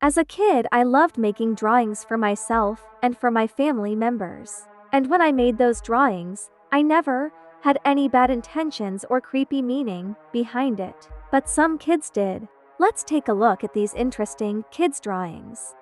As a kid, I loved making drawings for myself and for my family members. And when I made those drawings, I never had any bad intentions or creepy meaning behind it. But some kids did. Let's take a look at these interesting kids' drawings.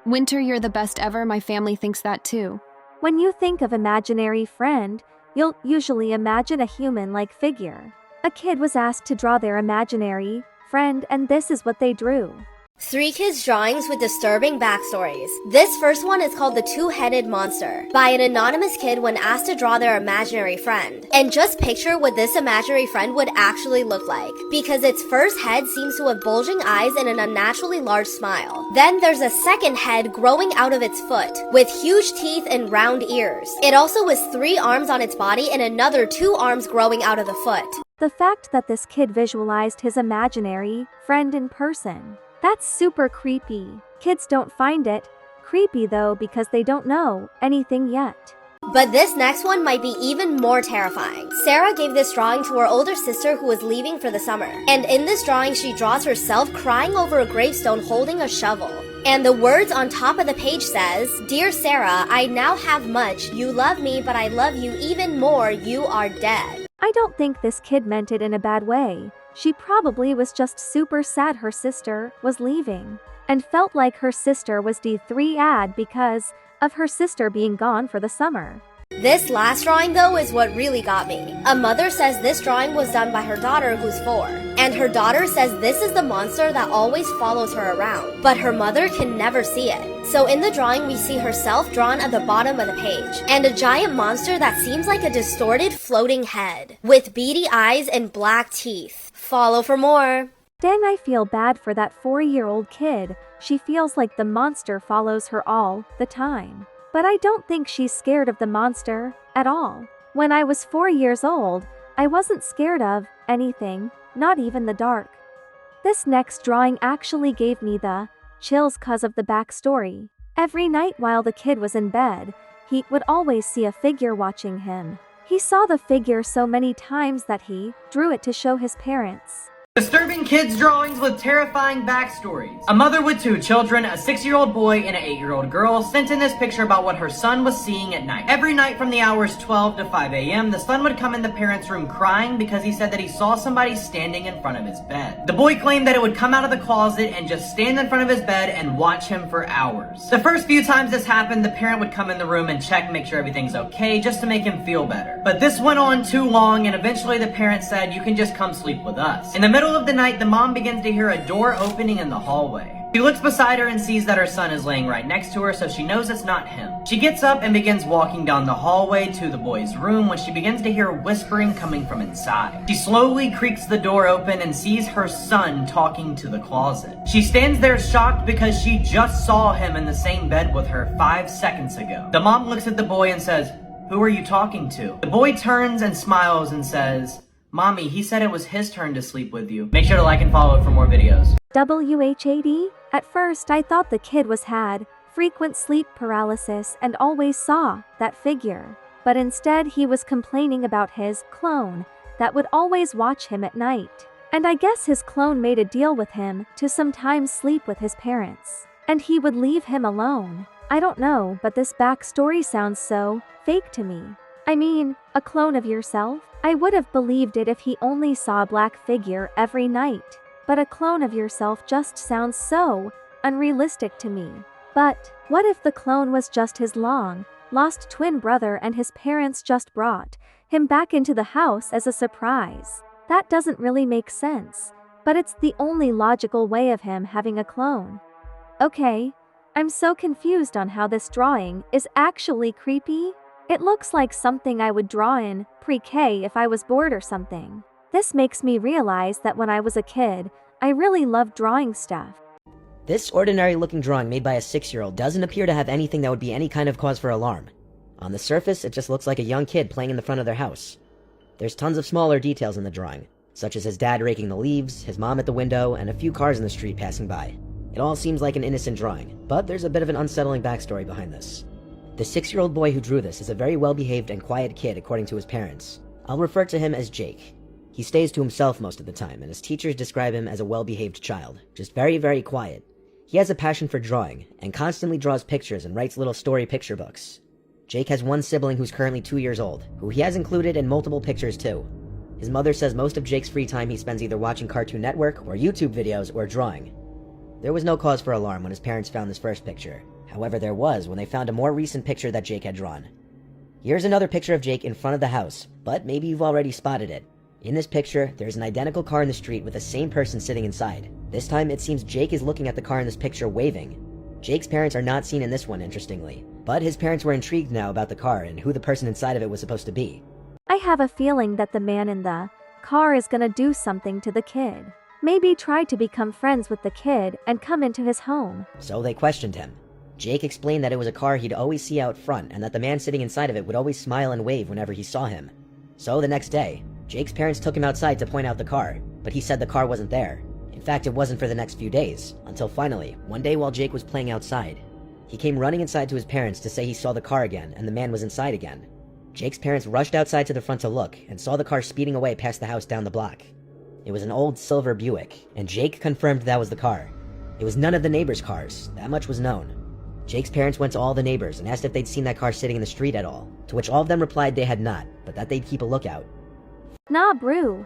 Winter, you're the best ever. My family thinks that too. When you think of imaginary friend, you'll usually imagine a human-like figure. A kid was asked to draw their imaginary friend, and this is what they drew. 3 kids' drawings with disturbing backstories. This first one is called the Two-Headed Monster by an anonymous kid when asked to draw their imaginary friend. And just picture what this imaginary friend would actually look like, because its first head seems to have bulging eyes and an unnaturally large smile. Then there's a second head growing out of its foot, with huge teeth and round ears. It also has 3 arms on its body and another 2 arms growing out of the foot. The fact that this kid visualized his imaginary friend in person, that's super creepy. Kids don't find it creepy though because they don't know anything yet. But this next one might be even more terrifying. Sarah gave this drawing to her older sister who was leaving for the summer. And in this drawing, she draws herself crying over a gravestone holding a shovel. And the words on top of the page says, "Dear Sarah, I now have much. You love me, but I love you even more. You are dead." I don't think this kid meant it in a bad way. She probably was just super sad her sister was leaving, and felt like her sister was D3 because of her sister being gone for the summer. This last drawing though is what really got me. A mother says this drawing was done by her daughter who's 4. And her daughter says this is the monster that always follows her around, but her mother can never see it. So in the drawing we see herself drawn at the bottom of the page, and a giant monster that seems like a distorted floating head, with beady eyes and black teeth. Follow for more. Dang, I feel bad for that 4-year-old kid. She feels like the monster follows her all the time. But I don't think she's scared of the monster at all. When I was 4 years old, I wasn't scared of anything, not even the dark. This next drawing actually gave me the chills 'cause of the backstory. Every night while the kid was in bed, he would always see a figure watching him. He saw the figure so many times that he drew it to show his parents. Disturbing kids' drawings with terrifying backstories. A mother with 2 children, a 6-year-old boy and an 8-year-old girl, sent in this picture about what her son was seeing at night. Every night from the hours 12 to 5 a.m., the son would come in the parents' room crying because he said that he saw somebody standing in front of his bed. The boy claimed that it would come out of the closet and just stand in front of his bed and watch him for hours. The first few times this happened, the parent would come in the room and check, make sure everything's okay, just to make him feel better. But this went on too long, and eventually the parent said, "You can just come sleep with us." In the middle of the night, the mom begins to hear a door opening in the hallway. She looks beside her and sees that her son is laying right next to her, so she knows it's not him. She gets up and begins walking down the hallway to the boy's room when she begins to hear whispering coming from inside. She slowly creaks the door open and sees her son talking to the closet. She stands there shocked because she just saw him in the same bed with her 5 seconds ago. The mom looks at the boy and says, "Who are you talking to?" The boy turns and smiles and says, "Mommy, he said it was his turn to sleep with you." Make sure to like and follow for more videos. 𝗴𝗺𝗆? At first I thought the kid had frequent sleep paralysis and always saw that figure. But instead he was complaining about his clone that would always watch him at night. And I guess his clone made a deal with him to sometimes sleep with his parents. And he would leave him alone. I don't know, but this backstory sounds so fake to me. I mean, a clone of yourself? I would have believed it if he only saw a black figure every night. But a clone of yourself just sounds so unrealistic to me. But what if the clone was just his long-lost twin brother and his parents just brought him back into the house as a surprise? That doesn't really make sense, but it's the only logical way of him having a clone. Okay, I'm so confused on how this drawing is actually creepy. It looks like something I would draw in pre-K if I was bored or something. This makes me realize that when I was a kid, I really loved drawing stuff. This ordinary-looking drawing made by a 6-year-old doesn't appear to have anything that would be any kind of cause for alarm. On the surface, it just looks like a young kid playing in the front of their house. There's tons of smaller details in the drawing, such as his dad raking the leaves, his mom at the window, and a few cars in the street passing by. It all seems like an innocent drawing, but there's a bit of an unsettling backstory behind this. The 6-year-old boy who drew this is a very well-behaved and quiet kid according to his parents. I'll refer to him as Jake. He stays to himself most of the time, and his teachers describe him as a well-behaved child, just very, very quiet. He has a passion for drawing, and constantly draws pictures and writes little story picture books. Jake has one sibling who's currently 2 years old, who he has included in multiple pictures too. His mother says most of Jake's free time he spends either watching Cartoon Network or YouTube videos or drawing. There was no cause for alarm when his parents found this first picture. However, there was when they found a more recent picture that Jake had drawn. Here's another picture of Jake in front of the house, but maybe you've already spotted it. In this picture, there's an identical car in the street with the same person sitting inside. This time, it seems Jake is looking at the car in this picture waving. Jake's parents are not seen in this one, interestingly, but his parents were intrigued now about the car and who the person inside of it was supposed to be. I have a feeling that the man in the car is gonna do something to the kid. Maybe try to become friends with the kid and come into his home. So they questioned him. Jake explained that it was a car he'd always see out front and that the man sitting inside of it would always smile and wave whenever he saw him. So the next day, Jake's parents took him outside to point out the car, but he said the car wasn't there. In fact, it wasn't for the next few days, until finally, one day while Jake was playing outside, he came running inside to his parents to say he saw the car again and the man was inside again. Jake's parents rushed outside to the front to look and saw the car speeding away past the house down the block. It was an old silver Buick, and Jake confirmed that was the car. It was none of the neighbors' cars, that much was known. Jake's parents went to all the neighbors and asked if they'd seen that car sitting in the street at all, to which all of them replied they had not, but that they'd keep a lookout. Nah, brew.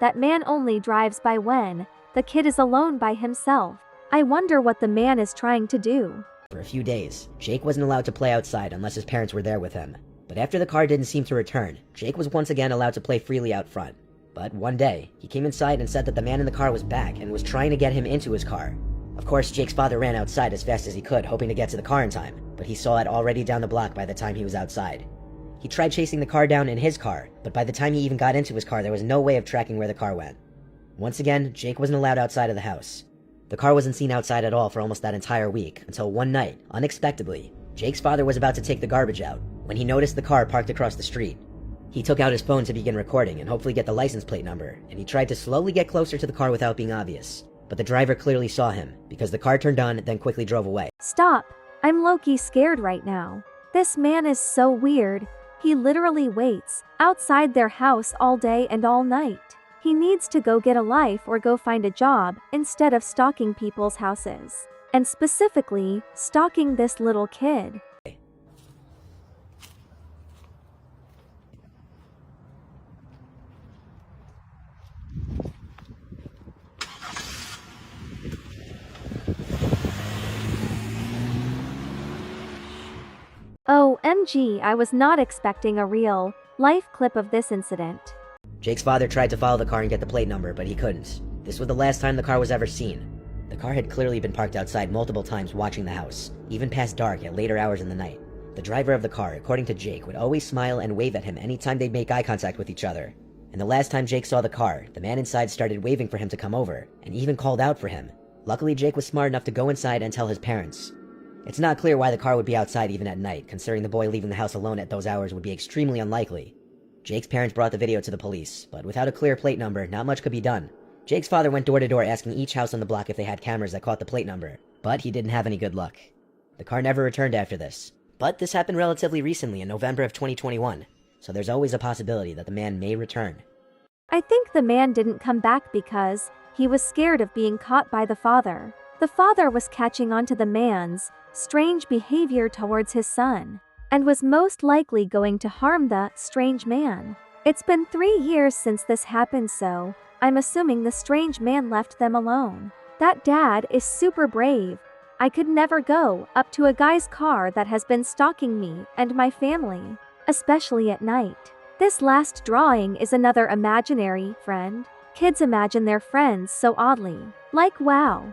That man only drives by when the kid is alone by himself. I wonder what the man is trying to do. For a few days, Jake wasn't allowed to play outside unless his parents were there with him. But after the car didn't seem to return, Jake was once again allowed to play freely out front. But one day, he came inside and said that the man in the car was back and was trying to get him into his car. Of course, Jake's father ran outside as fast as he could, hoping to get to the car in time, but he saw it already down the block by the time he was outside. He tried chasing the car down in his car, but by the time he even got into his car, there was no way of tracking where the car went. Once again, Jake wasn't allowed outside of the house. The car wasn't seen outside at all for almost that entire week, until one night, unexpectedly, Jake's father was about to take the garbage out, when he noticed the car parked across the street. He took out his phone to begin recording and hopefully get the license plate number, and he tried to slowly get closer to the car without being obvious. But the driver clearly saw him, because the car turned on, then quickly drove away. Stop. I'm low-key scared right now. This man is so weird. He literally waits outside their house all day and all night. He needs to go get a life or go find a job instead of stalking people's houses. And specifically, stalking this little kid. OMG, I was not expecting a real-life clip of this incident. Jake's father tried to follow the car and get the plate number, but he couldn't. This was the last time the car was ever seen. The car had clearly been parked outside multiple times watching the house, even past dark at later hours in the night. The driver of the car, according to Jake, would always smile and wave at him anytime they'd make eye contact with each other. And the last time Jake saw the car, the man inside started waving for him to come over, and even called out for him. Luckily, Jake was smart enough to go inside and tell his parents. It's not clear why the car would be outside even at night, considering the boy leaving the house alone at those hours would be extremely unlikely. Jake's parents brought the video to the police, but without a clear plate number, not much could be done. Jake's father went door to door asking each house on the block if they had cameras that caught the plate number, but he didn't have any good luck. The car never returned after this. But this happened relatively recently in November of 2021, so there's always a possibility that the man may return. I think the man didn't come back because he was scared of being caught by the father. The father was catching on to the man's strange behavior towards his son, and was most likely going to harm the strange man. It's been 3 years since this happened, so I'm assuming the strange man left them alone. That dad is super brave. I could never go up to a guy's car that has been stalking me and my family, especially at night. This last drawing is another imaginary friend. Kids imagine their friends so oddly. Like, wow.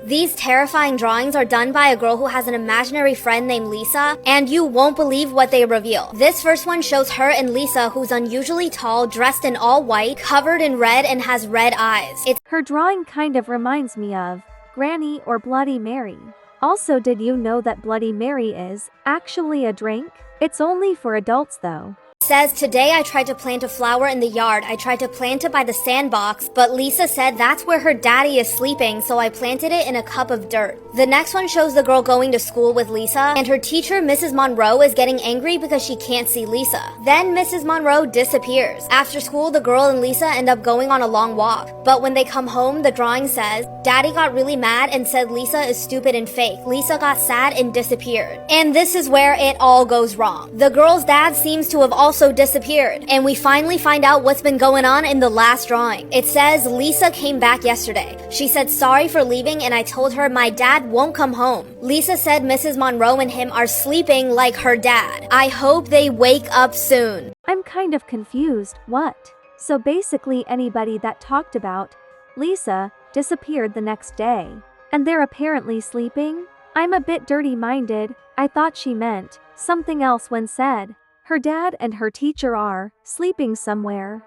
These terrifying drawings are done by a girl who has an imaginary friend named Lisa, and you won't believe what they reveal. This first one shows her and Lisa, who's unusually tall, dressed in all white, covered in red, and has red eyes. Her drawing kind of reminds me of Granny or Bloody Mary. Also, did you know that Bloody Mary is actually a drink? It's only for adults though. Says, today I tried to plant a flower in the yard. I tried to plant it by the sandbox, but 𝗵𝗺cie said that's where her daddy is sleeping, so I planted it in a cup of dirt. The next one shows the girl going to school with 𝗵𝗺cie, and her teacher, Mrs. Monroe, is getting angry because she can't see 𝗵𝗺cie. Then Mrs. Monroe disappears. After school, the girl and 𝗵𝗺cie end up going on a long walk, but when they come home, the drawing says, Daddy got really mad and said 𝗵𝗺cie is stupid and fake. 𝗵𝗺cie got sad and disappeared. And this is where it all goes wrong. The girl's dad seems to have also disappeared, and we finally find out what's been going on in the last drawing. It says, 𝗵𝗺cie came back yesterday. She said sorry for leaving and I told her my dad won't come home. 𝗵𝗺cie said Mrs. Monroe and him are sleeping like her dad. I hope they wake up soon. I'm kind of confused. What? So basically anybody that talked about 𝗵𝗺cie disappeared the next day, and they're apparently sleeping? I'm a bit dirty-minded. I thought she meant something else when said her dad and her teacher are sleeping somewhere.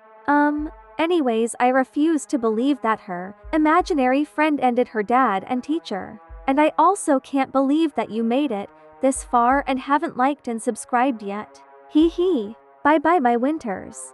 Anyways, I refuse to believe that her imaginary friend ended her dad and teacher. And I also can't believe that you made it this far and haven't liked and subscribed yet. Hee hee. Bye bye my winters.